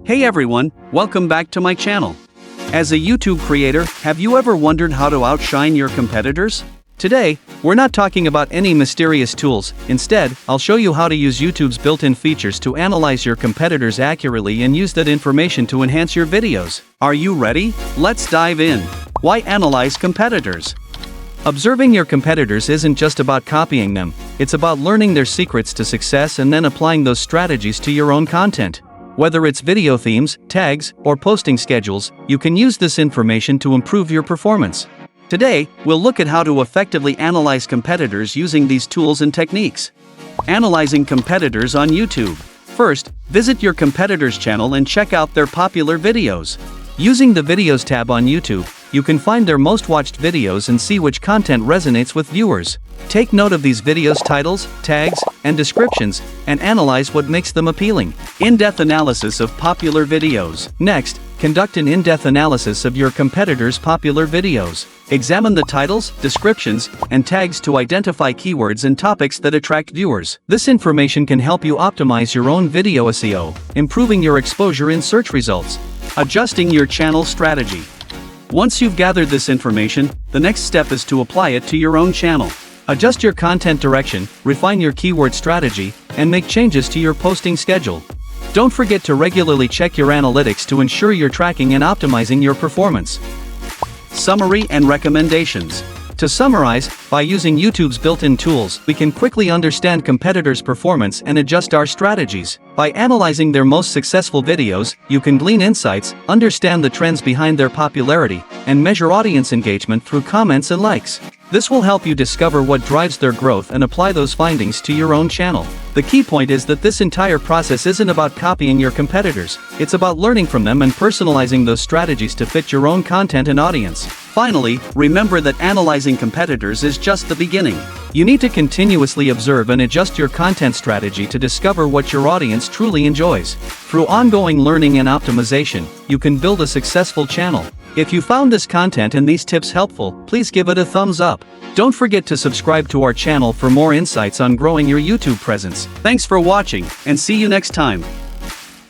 Hey everyone, welcome back to my channel. As a YouTube creator, have you ever wondered how to outshine your competitors? Today, we're not talking about any mysterious tools. Instead, I'll show you how to use YouTube's built-in features to analyze your competitors accurately and use that information to enhance your videos. Are you ready? Let's dive in. Why analyze competitors? Observing your competitors isn't just about copying them, it's about learning their secrets to success and then applying those strategies to your own content. Whether it's video themes, tags, or posting schedules, you can use this information to improve your performance. Today, we'll look at how to effectively analyze competitors using these tools and techniques. Analyzing competitors on YouTube. First, visit your competitor's channel and check out their popular videos. Using the Videos tab on YouTube, you can find their most watched videos and see which content resonates with viewers. Take note of these videos' titles, tags, and descriptions, and analyze what makes them appealing. In-depth analysis of popular videos. Next, conduct an in-depth analysis of your competitors' popular videos. Examine the titles, descriptions, and tags to identify keywords and topics that attract viewers. This information can help you optimize your own video SEO, improving your exposure in search results. Adjusting your channel strategy. Once you've gathered this information, the next step is to apply it to your own channel. Adjust your content direction, refine your keyword strategy, and make changes to your posting schedule. Don't forget to regularly check your analytics to ensure you're tracking and optimizing your performance. Summary and recommendations. To summarize, by using YouTube's built-in tools, we can quickly understand competitors' performance and adjust our strategies. By analyzing their most successful videos, you can glean insights, understand the trends behind their popularity, and measure audience engagement through comments and likes. This will help you discover what drives their growth and apply those findings to your own channel. The key point is that this entire process isn't about copying your competitors, it's about learning from them and personalizing those strategies to fit your own content and audience. Finally, remember that analyzing competitors is just the beginning. You need to continuously observe and adjust your content strategy to discover what your audience truly enjoys. Through ongoing learning and optimization, you can build a successful channel. If you found this content and these tips helpful, please give it a thumbs up. Don't forget to subscribe to our channel for more insights on growing your YouTube presence. Thanks for watching, and see you next time.